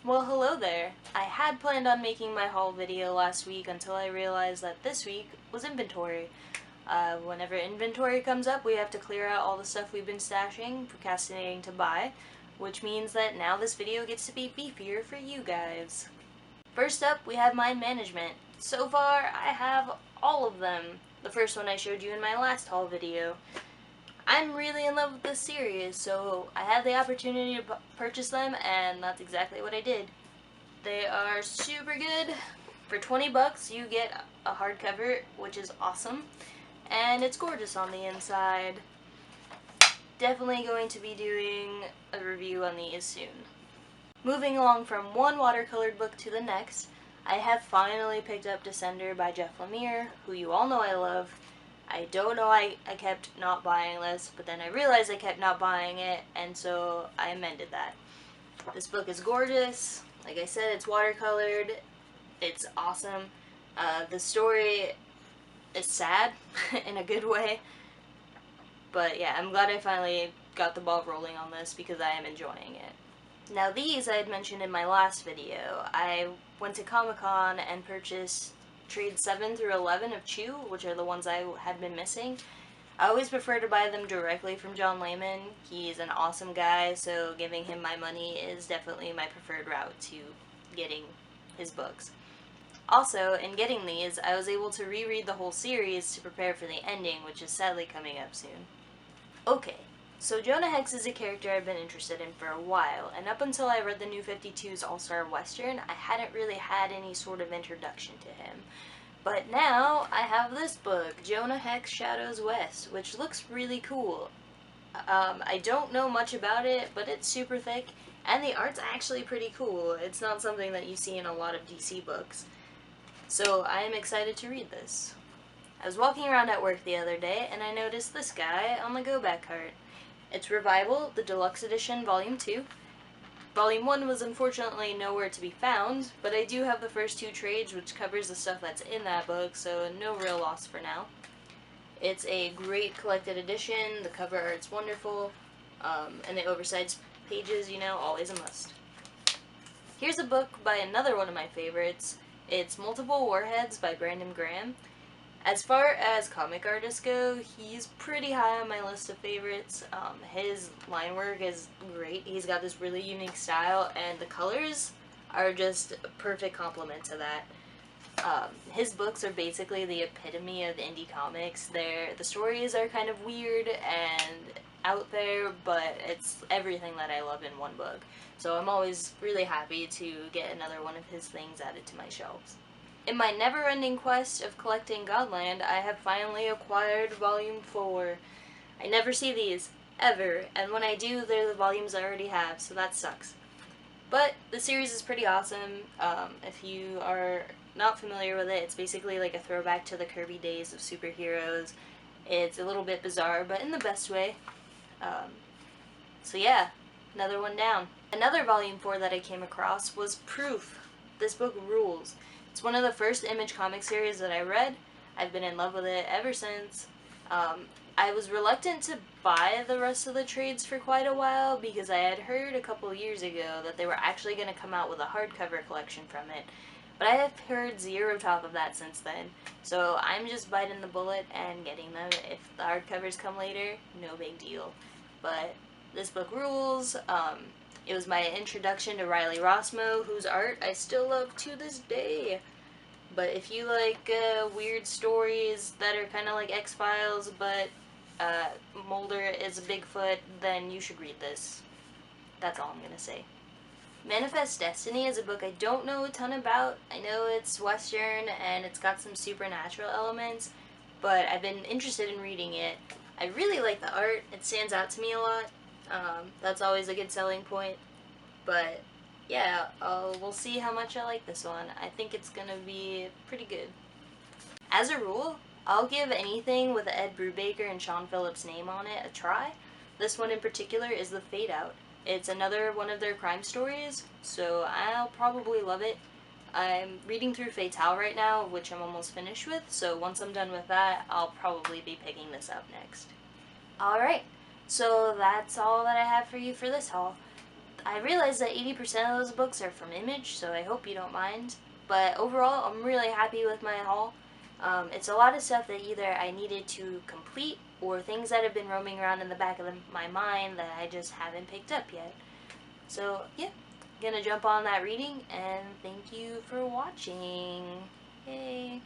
Well, hello there. I had planned on making my haul video last week until I realized that this week was inventory. Whenever inventory comes up, we have to clear out all the stuff we've been stashing, procrastinating to buy, which means that now this video gets to be beefier for you guys. First up, we have mine management. So far, I have all of them. The first one I showed you in my last haul video. I'm really in love with this series, so I had the opportunity to purchase them, and that's exactly what I did. They are super good. For 20 bucks, you get a hardcover, which is awesome, and it's gorgeous on the inside. Definitely going to be doing a review on these soon. Moving along from one watercolored book to the next, I have finally picked up Descender by Jeff Lemire, who you all know I love. I don't know I kept not buying this, but then I realized I kept not buying it, and so I amended that. This book is gorgeous. Like I said, it's watercolored. It's awesome. The story is sad in a good way. But yeah, I'm glad I finally got the ball rolling on this because I am enjoying it. Now these I had mentioned in my last video. I went to Comic-Con and purchased trades 7 through 11 of Chew, which are the ones I had been missing. I always prefer to buy them directly from John Layman. He's an awesome guy, so giving him my money is definitely my preferred route to getting his books. Also, in getting these, I was able to reread the whole series to prepare for the ending, which is sadly coming up soon. Okay, so Jonah Hex is a character I've been interested in for a while, and up until I read the New 52's All-Star Western, I hadn't really had any sort of introduction to him. But now, I have this book, Jonah Hex Shadows West, which looks really cool. I don't know much about it, but it's super thick, and the art's actually pretty cool. It's not something that you see in a lot of DC books. So I am excited to read this. I was walking around at work the other day, and I noticed this guy on the go back cart. It's Revival, the Deluxe Edition, Volume 2. Volume 1 was unfortunately nowhere to be found, but I do have the first 2 trades, which covers the stuff that's in that book, so no real loss for now. It's a great collected edition, the cover art's wonderful, and the oversized pages, you know, always a must. Here's a book by another one of my favorites. It's Multiple Warheads by Brandon Graham. As far as comic artists go, he's pretty high on my list of favorites. His line work is great. He's got this really unique style, and the colors are just a perfect complement to that. His books are basically the epitome of indie comics. The stories are kind of weird and out there, but it's everything that I love in one book. So I'm always really happy to get another one of his things added to my shelves. In my never-ending quest of collecting Godland, I have finally acquired Volume 4. I never see these, ever, and when I do, they're the volumes I already have, so that sucks. But the series is pretty awesome. If you are not familiar with it, it's basically like a throwback to the Kirby days of superheroes. It's a little bit bizarre, but in the best way. So yeah, another one down. Another Volume 4 that I came across was Proof. This book rules. It's one of the first Image comic series that I read. I've been in love with it ever since. I was reluctant to buy the rest of the trades for quite a while because I had heard a couple years ago that they were actually going to come out with a hardcover collection from it. But I have heard zero talk of that since then. So I'm just biting the bullet and getting them. If the hardcovers come later, no big deal. But this book rules. It was my introduction to Riley Rossmo, whose art I still love to this day. But if you like weird stories that are kind of like X-Files, but Mulder is a Bigfoot, then you should read this. That's all I'm gonna say. Manifest Destiny is a book I don't know a ton about. I know it's Western and it's got some supernatural elements, but I've been interested in reading it. I really like the art. It stands out to me a lot. That's always a good selling point. But yeah, we'll see how much I like this one. I think it's gonna be pretty good. As a rule, I'll give anything with Ed Brubaker and Sean Phillips' name on it a try. This one in particular is The Fade Out. It's another one of their crime stories, so I'll probably love it. I'm reading through Fatale right now, which I'm almost finished with, so once I'm done with that, I'll probably be picking this up next. Alright, so that's all that I have for you for this haul. I realize that 80% of those books are from Image, so I hope you don't mind. But overall, I'm really happy with my haul. It's a lot of stuff that either I needed to complete or things that have been roaming around in the back of my mind that I just haven't picked up yet. So, yeah, gonna jump on that reading, and thank you for watching. Yay!